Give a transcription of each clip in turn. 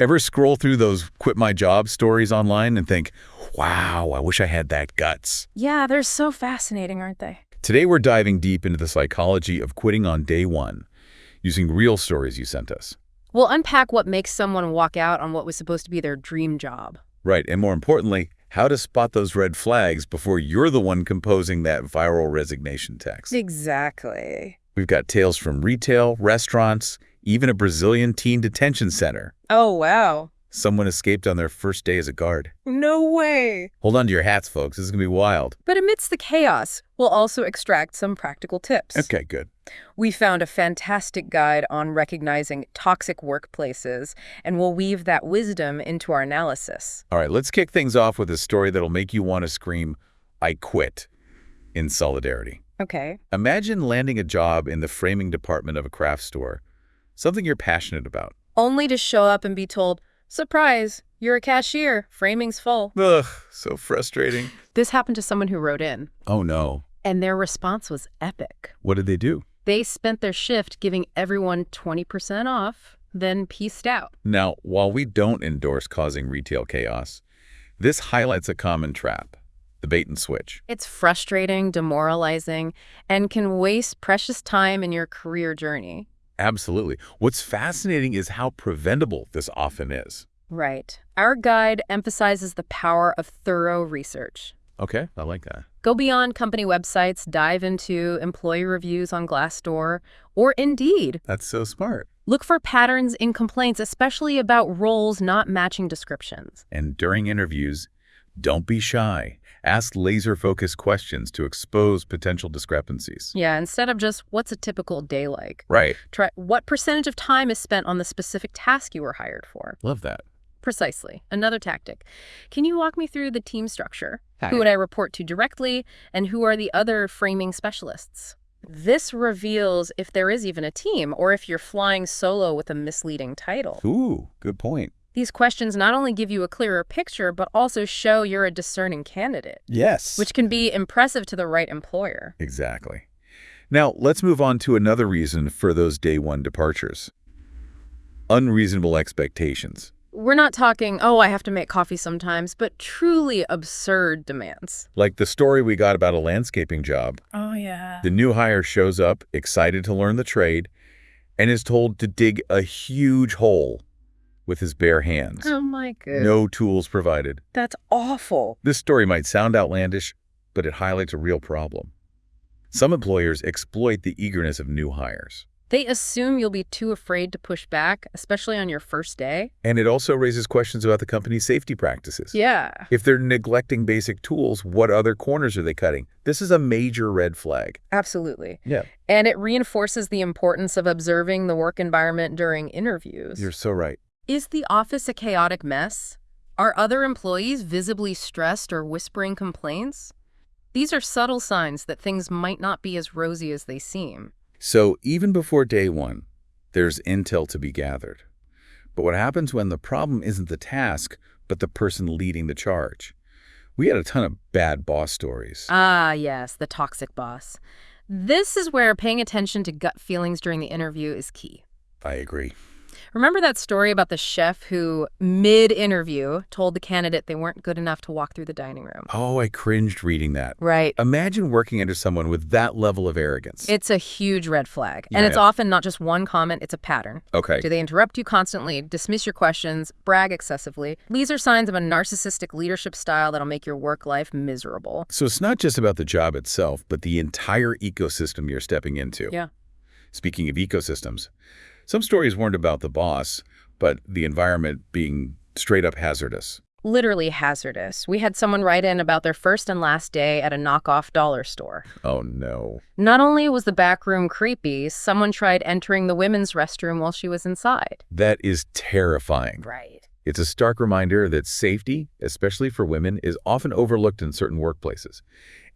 Ever scroll through those quit my job stories online and think, wow, I wish I had that guts? Yeah, they're so fascinating, aren't they? Today we're diving deep into the psychology of quitting on day one, using real stories you sent us. We'll unpack what makes someone walk out on what was supposed to be their dream job. Right, and more importantly, how to spot those red flags before you're the one composing that viral resignation text. Exactly. We've got tales from retail, restaurants, even a Brazilian teen detention center. Oh, wow. Someone escaped on their first day as a guard. No way. Hold on to your hats, folks. This is going to be wild. But amidst the chaos, we'll also extract some practical tips. Okay, good. We found a fantastic guide on recognizing toxic workplaces, and we'll weave that wisdom into our analysis. All right, let's kick things off with a story that'll make you want to scream, I quit, in solidarity. Okay. Imagine landing a job in the framing department of a craft store, something you're passionate about. Only to show up and be told, surprise, you're a cashier, framing's full. Ugh, so frustrating. This happened to someone who wrote in, Oh, no. and their response was epic. What did they do? They spent their shift giving everyone 20% off, then pieced out. Now, while we don't endorse causing retail chaos, this highlights a common trap, the bait and switch. It's frustrating, demoralizing, and can waste precious time in your career journey. Absolutely. What's fascinating is how preventable this often is. Right. Our guide emphasizes the power of thorough research. Okay, I like that. Go beyond company websites, dive into employee reviews on Glassdoor or Indeed. That's so smart. Look for patterns in complaints, especially about roles not matching descriptions. And during interviews, don't be shy. Ask laser-focused questions to expose potential discrepancies. Yeah, instead of just, what's a typical day like? Right. Try, what percentage of time is spent on the specific task you were hired for? Love that. Precisely. Another tactic. Can you walk me through the team structure? Who would I report to directly, and who are the other framing specialists? This reveals if there is even a team, or if you're flying solo with a misleading title. Ooh, good point. These questions not only give you a clearer picture, but also show you're a discerning candidate. Yes. Which can be impressive to the right employer. Exactly. Now, let's move on to another reason for those day one departures. Unreasonable expectations. We're not talking, oh, I have to make coffee sometimes, but truly absurd demands. Like the story we got about a landscaping job. Oh, yeah. The new hire shows up, excited to learn the trade, and is told to dig a huge hole with his bare hands. Oh, my goodness. No tools provided. That's awful. This story might sound outlandish, but it highlights a real problem. Some employers exploit the eagerness of new hires. They assume you'll be too afraid to push back, especially on your first day. And it also raises questions about the company's safety practices. Yeah. If they're neglecting basic tools, what other corners are they cutting? This is a major red flag. Absolutely. Yeah. And it reinforces the importance of observing the work environment during interviews. You're so right. Is the office a chaotic mess? Are other employees visibly stressed or whispering complaints? These are subtle signs that things might not be as rosy as they seem. So even before day one, there's intel to be gathered. But what happens when the problem isn't the task, but the person leading the charge? We had a ton of bad boss stories. Ah, yes, the toxic boss. This is where paying attention to gut feelings during the interview is key. I agree. Remember that story about the chef who, mid-interview, told the candidate they weren't good enough to walk through the dining room? Oh, I cringed reading that. Right. Imagine working under someone with that level of arrogance. It's a huge red flag. Yeah, And it's yeah. often not just one comment, it's a pattern. Okay. Do they interrupt you constantly, dismiss your questions, brag excessively? These are signs of a narcissistic leadership style that'll make your work life miserable. So it's not just about the job itself, but the entire ecosystem you're stepping into. Yeah. Speaking of ecosystems, some stories weren't about the boss, but the environment being straight up hazardous. Literally hazardous. We had someone write in about their first and last day at a knockoff dollar store. Oh, no. Not only was the back room creepy, someone tried entering the women's restroom while she was inside. That is terrifying. Right. It's a stark reminder that safety, especially for women, is often overlooked in certain workplaces.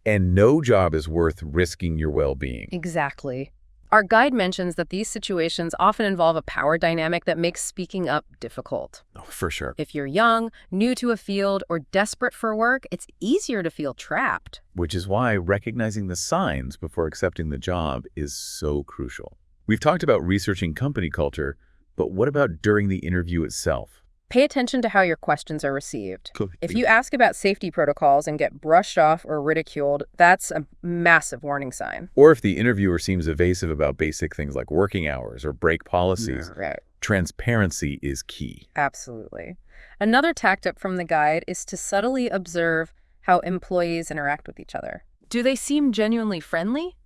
And no job is worth risking your well-being. Exactly. Our guide mentions that these situations often involve a power dynamic that makes speaking up difficult. Oh, for sure. If you're young, new to a field, or desperate for work, it's easier to feel trapped. Which is why recognizing the signs before accepting the job is so crucial. We've talked about researching company culture, but what about during the interview itself? Pay attention to how your questions are received. Cool. If you ask about safety protocols and get brushed off or ridiculed, that's a massive warning sign. Or if the interviewer seems evasive about basic things like working hours or break policies, Right. transparency is key. Absolutely. Another tactic from the guide is to subtly observe how employees interact with each other. Do they seem genuinely friendly?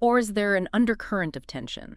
Or is there an undercurrent of tension?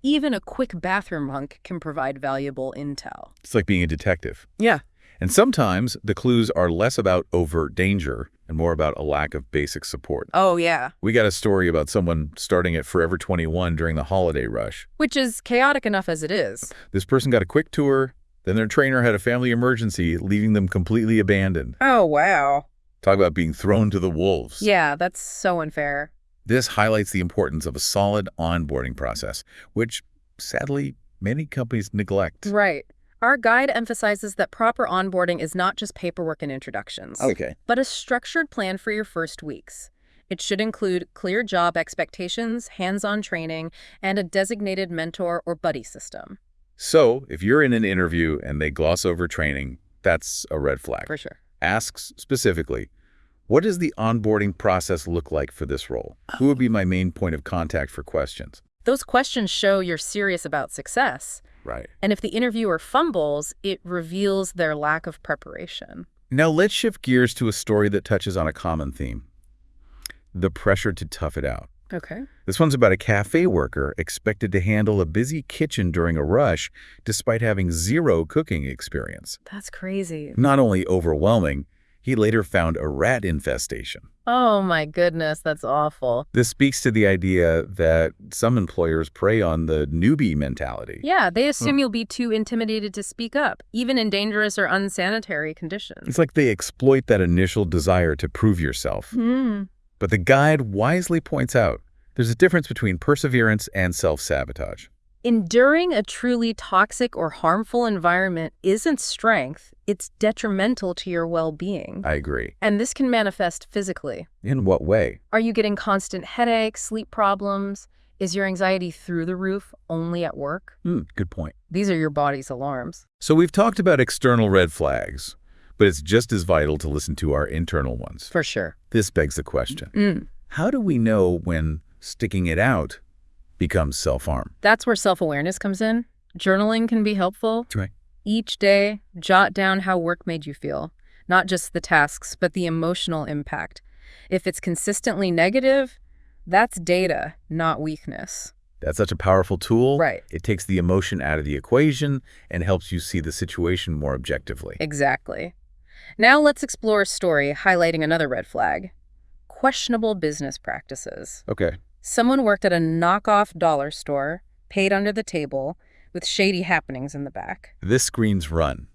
Even a quick bathroom hunk can provide valuable intel. It's like being a detective. Yeah. And sometimes the clues are less about overt danger and more about a lack of basic support. Oh, yeah. We got a story about someone starting at Forever 21 during the holiday rush. Which is chaotic enough as it is. This person got a quick tour, then their trainer had a family emergency, leaving them completely abandoned. Oh, wow. Talk about being thrown to the wolves. Yeah, that's so unfair. This highlights the importance of a solid onboarding process, which, sadly, many companies neglect. Right. Our guide emphasizes that proper onboarding is not just paperwork and introductions, but a structured plan for your first weeks. It should include clear job expectations, hands-on training, and a designated mentor or buddy system. So, if you're in an interview and they gloss over training, that's a red flag. For sure. Ask specifically, what does the onboarding process look like for this role? Who would be my main point of contact for questions? Those questions show you're serious about success. Right. And if the interviewer fumbles, it reveals their lack of preparation. Now let's shift gears to a story that touches on a common theme: the pressure to tough it out. Okay. This one's about a cafe worker expected to handle a busy kitchen during a rush despite having zero cooking experience. That's crazy. Not only overwhelming, he later found a rat infestation. Oh my goodness, that's awful. This speaks to the idea that some employers prey on the newbie mentality. Yeah, they assume you'll be too intimidated to speak up, even in dangerous or unsanitary conditions. It's like they exploit that initial desire to prove yourself. But the guide wisely points out there's a difference between perseverance and self-sabotage. Enduring a truly toxic or harmful environment isn't strength, it's detrimental to your well-being. I agree. And this can manifest physically. In what way? Are you getting constant headaches, sleep problems? Is your anxiety through the roof only at work? Good point. These are your body's alarms. So we've talked about external red flags, but it's just as vital to listen to our internal ones. For sure. This begs the question. How do we know when sticking it out becomes self-harm? That's where self-awareness comes in. Journaling can be helpful. That's right. Each day, jot down how work made you feel. Not just the tasks, but the emotional impact. If it's consistently negative, that's data, not weakness. That's such a powerful tool. Right. It takes the emotion out of the equation and helps you see the situation more objectively. Exactly. Now let's explore a story highlighting another red flag: questionable business practices. Okay. Someone worked at a knockoff dollar store, paid under the table, with shady happenings in the back. This screens run.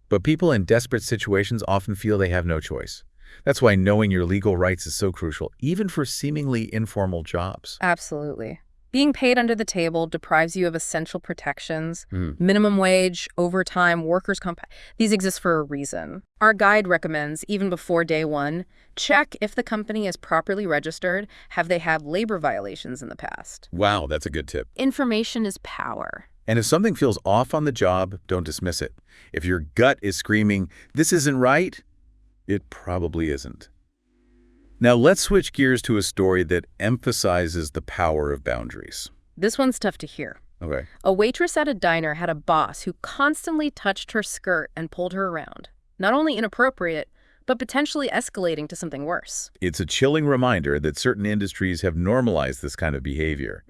But people in desperate situations often feel they have no choice. That's why knowing your legal rights is so crucial, even for seemingly informal jobs. Absolutely. Being paid under the table deprives you of essential protections, minimum wage, overtime, workers' comp. These exist for a reason. Our guide recommends, even before day one, check if the company is properly registered. Have they had labor violations in the past? Wow, that's a good tip. Information is power. And if something feels off on the job, don't dismiss it. If your gut is screaming, "This isn't right," it probably isn't. Now let's switch gears to a story that emphasizes the power of boundaries. This one's tough to hear. Okay. A waitress at a diner had a boss who constantly touched her skirt and pulled her around. Not only inappropriate, but potentially escalating to something worse. It's a chilling reminder that certain industries have normalized this kind of behavior.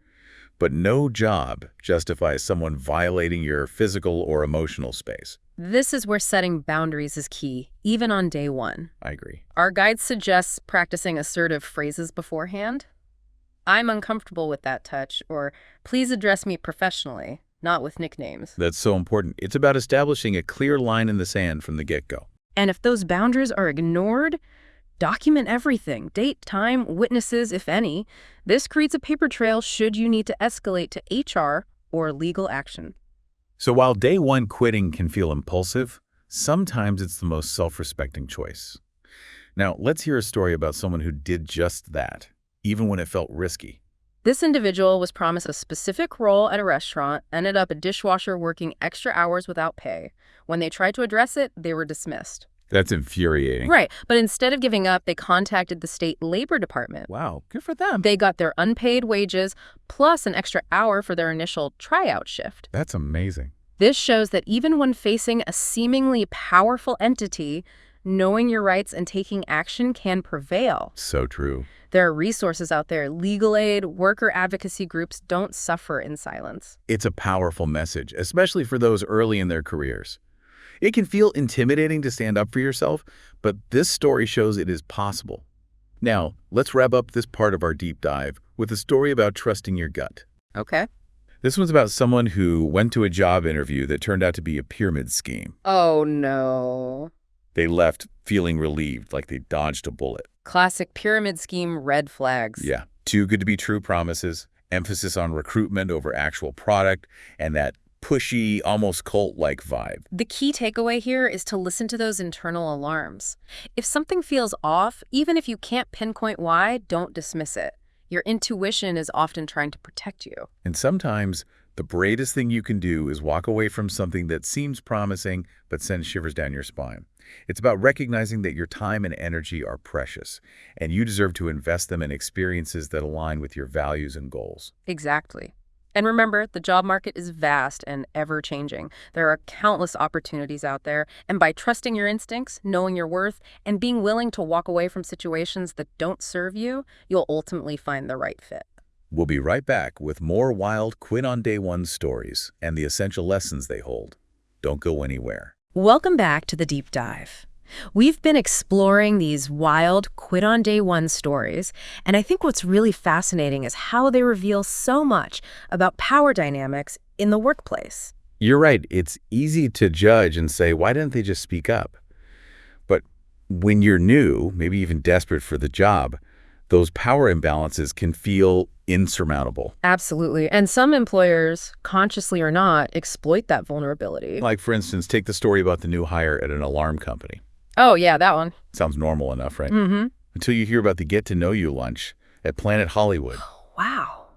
But no job justifies someone violating your physical or emotional space. This is where setting boundaries is key, even on day one. I agree. Our guide suggests practicing assertive phrases beforehand. "I'm uncomfortable with that touch," or "Please address me professionally," not with nicknames. That's so important. It's about establishing a clear line in the sand from the get-go. And if those boundaries are ignored, document everything: date, time, witnesses, if any. This creates a paper trail should you need to escalate to HR or legal action. So while day one quitting can feel impulsive, sometimes it's the most self-respecting choice. Now, let's hear a story about someone who did just that, even when it felt risky. This individual was promised a specific role at a restaurant, ended up a dishwasher working extra hours without pay. When they tried to address it, they were dismissed. That's infuriating. Right, but instead of giving up, they contacted the state labor department. Wow, good for them. They got their unpaid wages plus an extra hour for their initial tryout shift. That's amazing. This shows that even when facing a seemingly powerful entity, knowing your rights and taking action can prevail. So true. There are resources out there. Legal aid, worker advocacy groups don't suffer in silence. It's a powerful message, especially for those early in their careers. It can feel intimidating to stand up for yourself, but this story shows it is possible. Now, let's wrap up this part of our deep dive with a story about trusting your gut. Okay. This one's about someone who went to a job interview that turned out to be a pyramid scheme. Oh, no. They left feeling relieved, like they dodged a bullet. Classic pyramid scheme red flags. Yeah. Too good to be true promises, emphasis on recruitment over actual product, and that pushy, almost cult-like vibe. The key takeaway here is to listen to those internal alarms. If something feels off, even if you can't pinpoint why, don't dismiss it. Your intuition is often trying to protect you. And sometimes the bravest thing you can do is walk away from something that seems promising but sends shivers down your spine. It's about recognizing that your time and energy are precious, and you deserve to invest them in experiences that align with your values and goals. Exactly. And remember, the job market is vast and ever-changing. There are countless opportunities out there, and by trusting your instincts, knowing your worth, and being willing to walk away from situations that don't serve you, you'll ultimately find the right fit. We'll be right back with more wild Quit on Day One stories and the essential lessons they hold. Don't go anywhere. Welcome back to the Deep Dive. We've been exploring these wild Quit on Day One stories, and I think what's really fascinating is how they reveal so much about power dynamics in the workplace. You're right. It's easy to judge and say, why didn't they just speak up? But when you're new, maybe even desperate for the job, those power imbalances can feel insurmountable. Absolutely. And some employers, consciously or not, exploit that vulnerability. Like, for instance, take the story about the new hire at an alarm company. Oh, yeah, that one. Sounds normal enough, right? Mm-hmm. Until you hear about the get-to-know-you lunch at Planet Hollywood. Wow.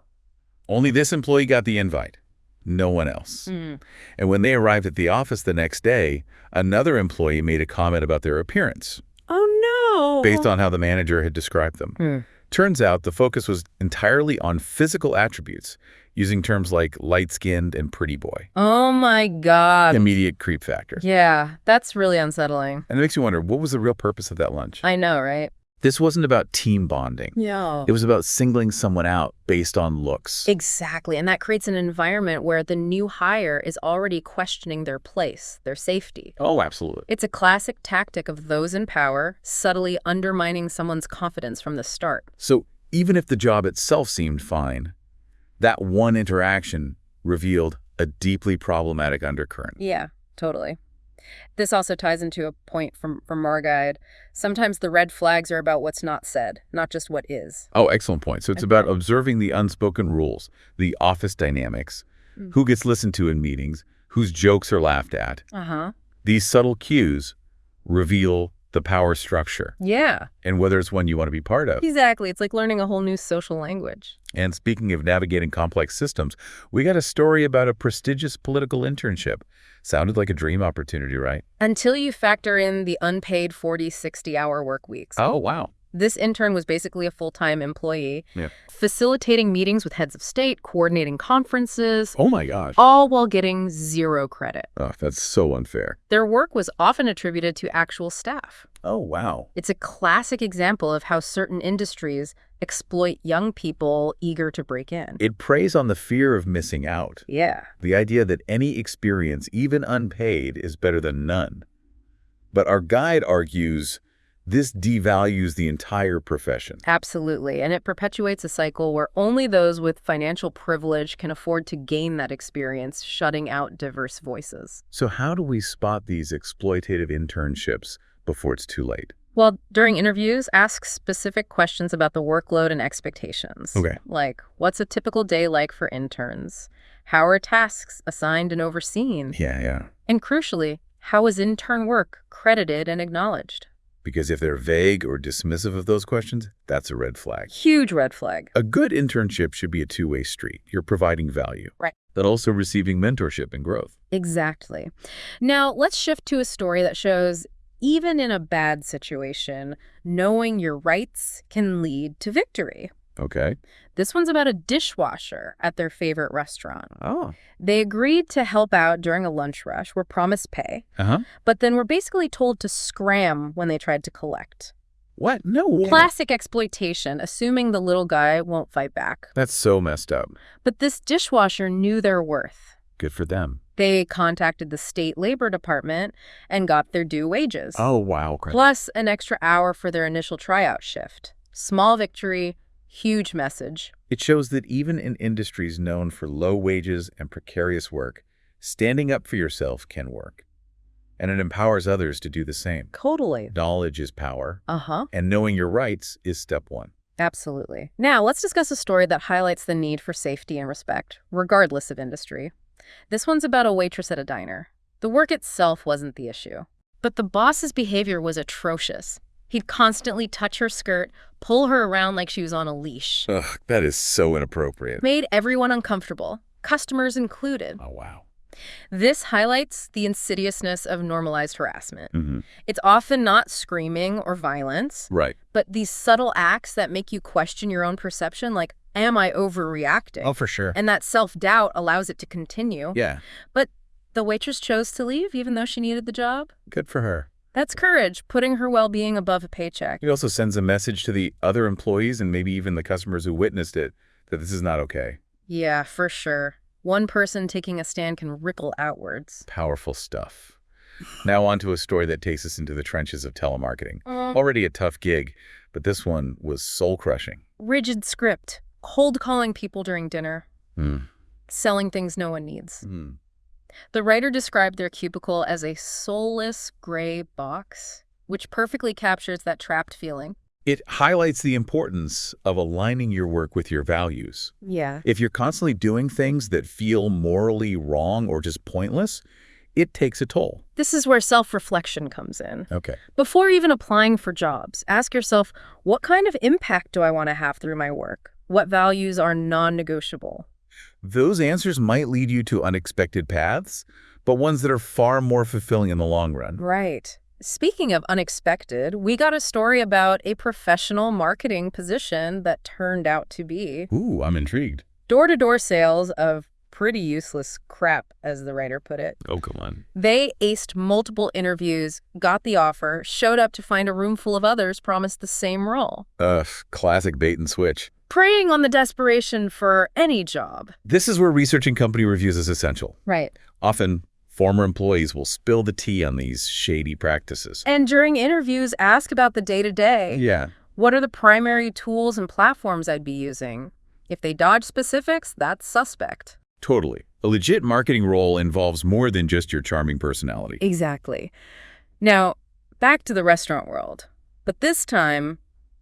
Only this employee got the invite. No one else. Mm. And when they arrived at the office the next day, another employee made a comment about their appearance, Oh, no. based on how the manager had described them. Mm. Turns out the focus was entirely on physical attributes, using terms like light-skinned and pretty boy. Oh, my God. Immediate creep factor. Yeah, that's really unsettling. And it makes you wonder, what was the real purpose of that lunch? I know, right? This wasn't about team bonding. Yeah. It was about singling someone out based on looks. Exactly. And that creates an environment where the new hire is already questioning their place, their safety. Oh, absolutely. It's a classic tactic of those in power, subtly undermining someone's confidence from the start. So even if the job itself seemed fine, that one interaction revealed a deeply problematic undercurrent. Yeah, totally. This also ties into a point from our guide. Sometimes the red flags are about what's not said, not just what is. Oh, excellent point. So it's about observing the unspoken rules, the office dynamics, who gets listened to in meetings, whose jokes are laughed at. Uh-huh. These subtle cues reveal the power structure Yeah, and whether it's one you want to be part of. exactly. It's like learning a whole new social language. And speaking of navigating complex systems, we got a story about a prestigious political internship. Sounded like a dream opportunity, right? Until you factor in the unpaid 40, 60-hour work weeks. Oh, wow. This intern was basically a full-time employee, Yeah. facilitating meetings with heads of state, coordinating conferences, Oh, my gosh. all while getting zero credit. Oh, that's so unfair. Their work was often attributed to actual staff. Oh, wow. It's a classic example of how certain industries exploit young people eager to break in. It preys on the fear of missing out. Yeah. The idea that any experience, even unpaid, is better than none. But our guide argues this devalues the entire profession. Absolutely. And it perpetuates a cycle where only those with financial privilege can afford to gain that experience, shutting out diverse voices. So how do we spot these exploitative internships before it's too late? Well, during interviews, ask specific questions about the workload and expectations. Okay. Like, what's a typical day like for interns? How are tasks assigned and overseen? Yeah. And crucially, how is intern work credited and acknowledged? Because if they're vague or dismissive of those questions, that's a red flag. Huge red flag. A good internship should be a two-way street. You're providing value. Right. But also receiving mentorship and growth. Exactly. Now, let's shift to a story that shows even in a bad situation, knowing your rights can lead to victory. Okay. This one's about a dishwasher at their favorite restaurant. Oh. They agreed to help out during a lunch rush, were promised pay, but then were basically told to scram when they tried to collect. What? No way. Classic exploitation, assuming the little guy won't fight back. That's so messed up. But this dishwasher knew their worth. Good for them. They contacted the state labor department and got their due wages. Oh, wow. Plus an extra hour for their initial tryout shift. Small victory, huge message. It shows that even in industries known for low wages and precarious work, standing up for yourself can work. And it empowers others to do the same. Totally. Knowledge is power. Uh-huh. And knowing your rights is step one. Absolutely. Now, let's discuss a story that highlights the need for safety and respect, regardless of industry. This one's about a waitress at a diner. The work itself wasn't the issue, but the boss's behavior was atrocious. He'd constantly touch her skirt, pull her around like she was on a leash. Ugh, that is so inappropriate. Made everyone uncomfortable, customers included. Oh, wow. This highlights the insidiousness of normalized harassment. Mm-hmm. It's often not screaming or violence, Right. but these subtle acts that make you question your own perception, like, am I overreacting? Oh, for sure. And that self-doubt allows it to continue. Yeah. But the waitress chose to leave even though she needed the job. Good for her. That's courage, putting her well-being above a paycheck. It also sends a message to the other employees and maybe even the customers who witnessed it that this is not okay. Yeah, for sure. One person taking a stand can ripple outwards. Powerful stuff. Now on to a story that takes us into the trenches of telemarketing. Already a tough gig, but this one was soul-crushing. Rigid script. Cold calling people during dinner. Selling things no one needs. The writer described their cubicle as a soulless gray box, which perfectly captures that trapped feeling. It highlights the importance of aligning your work with your values. Yeah. If you're constantly doing things that feel morally wrong or just pointless, it takes a toll. This is where self-reflection comes in. Okay. Before even applying for jobs, ask yourself, what kind of impact do I want to have through my work? What values are non-negotiable? Those answers might lead you to unexpected paths, but ones that are far more fulfilling in the long run. Right. Speaking of unexpected, we got a story about a professional marketing position that turned out to be Ooh, I'm intrigued. door-to-door sales of pretty useless crap, as the writer put it. Oh, come on. They aced multiple interviews, got the offer, showed up to find a room full of others promised the same role. Classic bait and switch. Preying on the desperation for any job. This is where researching company reviews is essential. Right. Often, former employees will spill the tea on these shady practices. And during interviews, ask about the day-to-day. Yeah. What are the primary tools and platforms I'd be using? If they dodge specifics, that's suspect. Totally. A legit marketing role involves more than just your charming personality. Exactly. Now, back to the restaurant world. But this time,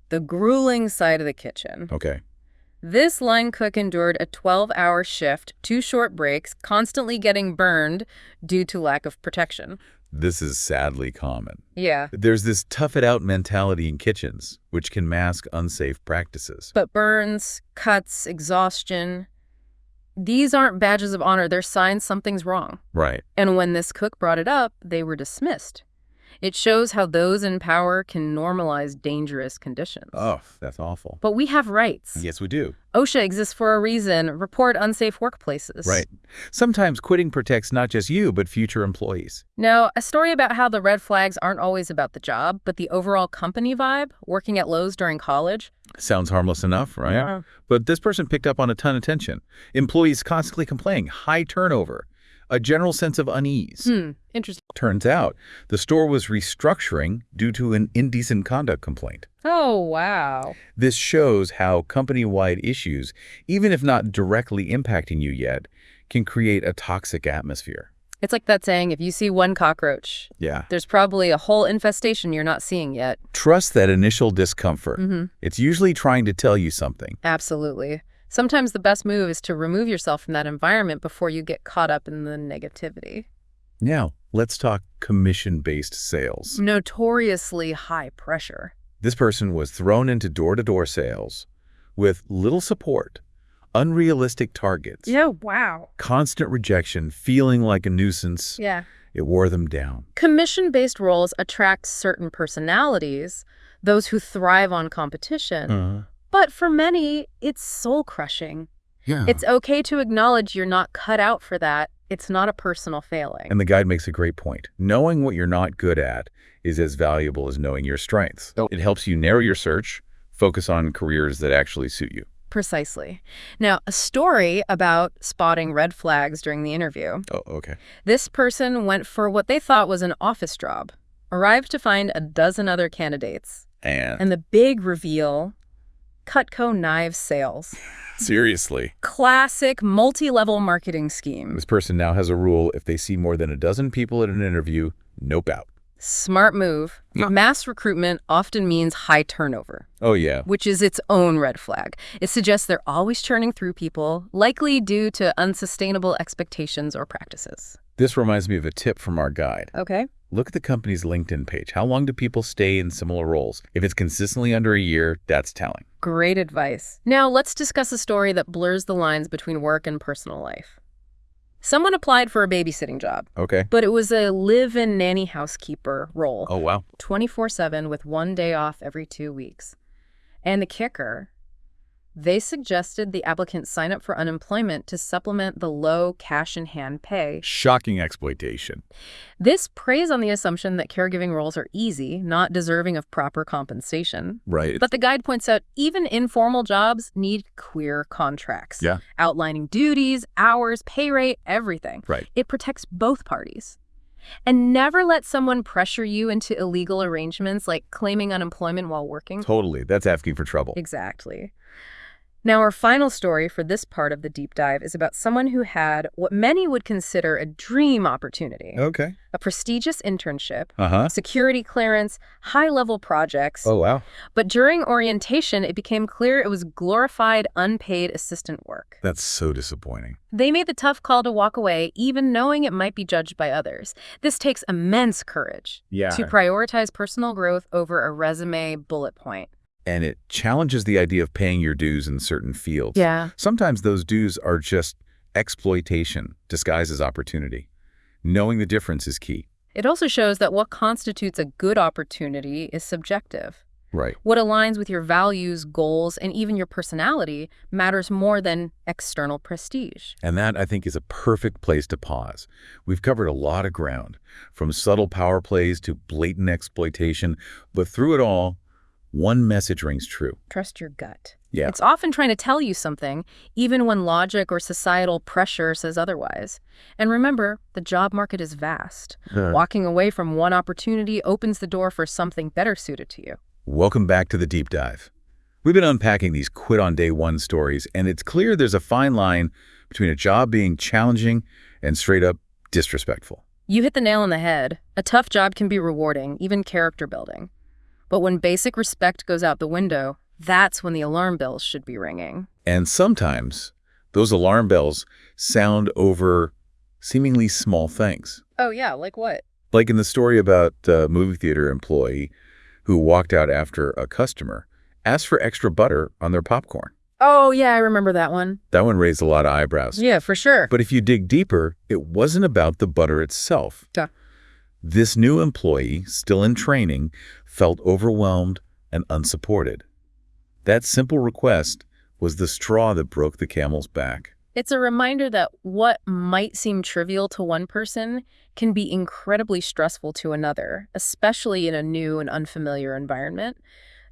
the grueling side of the kitchen. Okay. This line cook endured a 12-hour shift, 2 short breaks, constantly getting burned due to lack of protection. This is sadly common. Yeah. There's this tough-it-out mentality in kitchens, which can mask unsafe practices. But burns, cuts, exhaustion, these aren't badges of honor. They're signs something's wrong. Right. And when this cook brought it up, they were dismissed. It shows how those in power can normalize dangerous conditions. Oh, that's awful. But we have rights. Yes, we do. OSHA exists for a reason. Report unsafe workplaces. Right. Sometimes quitting protects not just you, but future employees. Now, a story about how the red flags aren't always about the job, but the overall company vibe, working at Lowe's during college. Sounds harmless enough, right? Yeah. But this person picked up on a ton of tension. Employees constantly complaining, high turnover, a general sense of unease. Interesting. Turns out the store was restructuring due to an indecent conduct complaint. Oh, wow. This shows how company-wide issues, even if not directly impacting you yet, can create a toxic atmosphere. It's like that saying, if you see one cockroach, Yeah. there's probably a whole infestation you're not seeing yet. Trust that initial discomfort. It's usually trying to tell you something. Absolutely. Sometimes the best move is to remove yourself from that environment before you get caught up in the negativity. Now, Let's talk commission-based sales. Notoriously high pressure. This person was thrown into door-to-door sales with little support, unrealistic targets. Yeah, wow. Constant rejection, feeling like a nuisance. Yeah. It wore them down. Commission-based roles attract certain personalities, those who thrive on competition. But for many, it's soul-crushing. Yeah. It's okay to acknowledge you're not cut out for that. It's not a personal failing. And the guide makes a great point. Knowing what you're not good at is as valuable as knowing your strengths. It helps you narrow your search, focus on careers that actually suit you. Precisely. Now, a story about spotting red flags during the interview. Oh, okay. This person went for what they thought was an office job, arrived to find a dozen other candidates. And the big reveal, Cutco knives sales. Seriously. Classic multi-level marketing scheme. This person now has a rule: if they see more than a dozen people at an interview, nope out. Smart move. Mass recruitment often means high turnover. Oh, yeah. Which is its own red flag. It suggests they're always churning through people, likely due to unsustainable expectations or practices. This reminds me of a tip from our guide. Okay. Look at the company's LinkedIn page. How long do people stay in similar roles? If it's consistently under a year, that's telling. Great advice. Now, let's discuss a story that blurs the lines between work and personal life. Someone applied for a babysitting job. Okay. But it was a live-in nanny housekeeper role. Oh, wow. 24/7 with 1 day off every 2 weeks. And the kicker, they suggested the applicant sign up for unemployment to supplement the low cash-in-hand pay. Shocking exploitation. This preys on the assumption that caregiving roles are easy, not deserving of proper compensation. Right. But the guide points out even informal jobs need clear contracts. Yeah. Outlining duties, hours, pay rate, everything. Right. It protects both parties. And never let someone pressure you into illegal arrangements like claiming unemployment while working. Totally. That's asking for trouble. Exactly. Now, our final story for this part of the deep dive is about someone who had what many would consider a dream opportunity. Okay. A prestigious internship, security clearance, high-level projects. Oh, wow. But during orientation, it became clear it was glorified, unpaid assistant work. That's so disappointing. They made the tough call to walk away, even knowing it might be judged by others. This takes immense courage to prioritize personal growth over a resume bullet point. And it challenges the idea of paying your dues in certain fields. Yeah. Sometimes those dues are just exploitation disguised as opportunity. Knowing the difference is key. It also shows that what constitutes a good opportunity is subjective. Right. What aligns with your values, goals, and even your personality matters more than external prestige. And that, I think, is a perfect place to pause. We've covered a lot of ground, from subtle power plays to blatant exploitation, but through it all, one message rings true. Trust your gut. Yeah. It's often trying to tell you something, even when logic or societal pressure says otherwise. And remember, the job market is vast. Walking away from one opportunity opens the door for something better suited to you. Welcome back to the Deep Dive. We've been unpacking these quit on day one stories, and it's clear there's a fine line between a job being challenging and straight up disrespectful. You hit the nail on the head. A tough job can be rewarding, even character building. But when basic respect goes out the window, that's when the alarm bells should be ringing. And sometimes those alarm bells sound over seemingly small things. Oh, yeah, like what? Like in the story about a movie theater employee who walked out after a customer asked for extra butter on their popcorn. Oh, yeah, I remember that one. That one raised a lot of eyebrows. Yeah, for sure. But if you dig deeper, it wasn't about the butter itself. Duh. This new employee, still in training, felt overwhelmed and unsupported. That simple request was the straw that broke the camel's back. It's a reminder that what might seem trivial to one person can be incredibly stressful to another, especially in a new and unfamiliar environment.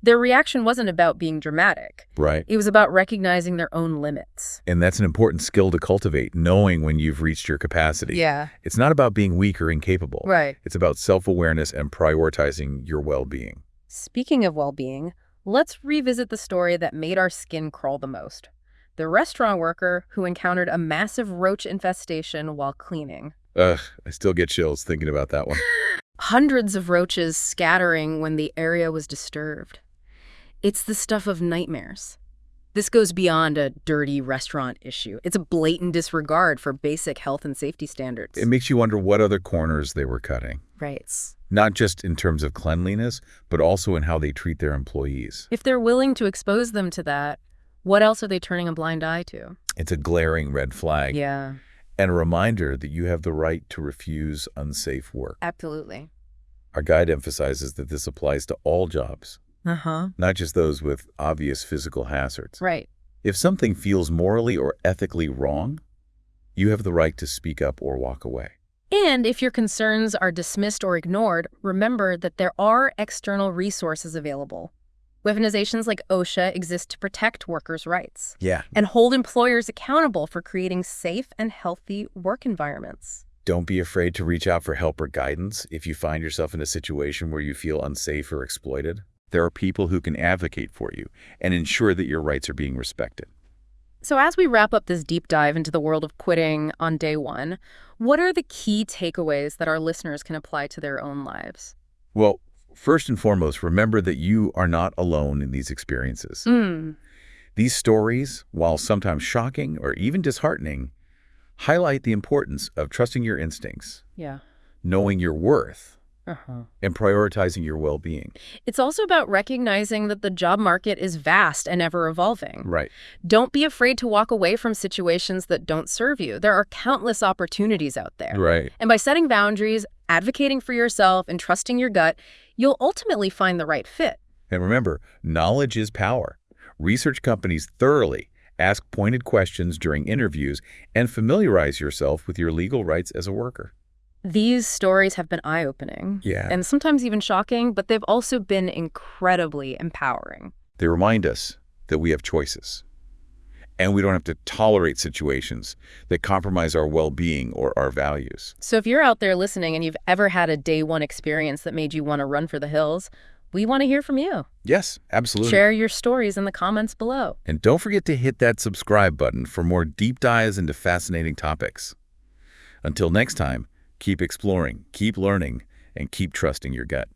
Their reaction wasn't about being dramatic. Right. It was about recognizing their own limits. And that's an important skill to cultivate, knowing when you've reached your capacity. Yeah. It's not about being weak or incapable. Right. It's about self-awareness and prioritizing your well-being. Speaking of well-being, let's revisit the story that made our skin crawl the most. The restaurant worker who encountered a massive roach infestation while cleaning. Ugh, I still get chills thinking about that one. Hundreds of roaches scattering when the area was disturbed. It's the stuff of nightmares. This goes beyond a dirty restaurant issue. It's a blatant disregard for basic health and safety standards. It makes you wonder what other corners they were cutting. Right. Not just in terms of cleanliness, but also in how they treat their employees. If they're willing to expose them to that, what else are they turning a blind eye to? It's a glaring red flag. Yeah. And a reminder that you have the right to refuse unsafe work. Absolutely. Our guide emphasizes that this applies to all jobs, not just those with obvious physical hazards. Right. If something feels morally or ethically wrong, you have the right to speak up or walk away. And if your concerns are dismissed or ignored, remember that there are external resources available. Weaponizations like OSHA exist to protect workers' rights. Yeah. And hold employers accountable for creating safe and healthy work environments. Don't be afraid to reach out for help or guidance if you find yourself in a situation where you feel unsafe or exploited. There are people who can advocate for you and ensure that your rights are being respected. So as we wrap up this deep dive into the world of quitting on day one, what are the key takeaways that our listeners can apply to their own lives? Well, first and foremost, remember that you are not alone in these experiences. These stories, while sometimes shocking or even disheartening, highlight the importance of trusting your instincts, knowing your worth, and prioritizing your well-being. It's also about recognizing that the job market is vast and ever-evolving. Right. Don't be afraid to walk away from situations that don't serve you. There are countless opportunities out there. Right. And by setting boundaries, advocating for yourself, and trusting your gut, you'll ultimately find the right fit. And remember, knowledge is power. Research companies thoroughly, ask pointed questions during interviews, and familiarize yourself with your legal rights as a worker. These stories have been eye-opening, and sometimes even shocking, but they've also been incredibly empowering. They remind us that we have choices, and we don't have to tolerate situations that compromise our well-being or our values. So if you're out there listening and you've ever had a day one experience that made you want to run for the hills, we want to hear from you. Yes, absolutely. Share your stories in the comments below. And don't forget to hit that subscribe button for more deep dives into fascinating topics. Until next time, keep exploring, keep learning, and keep trusting your gut.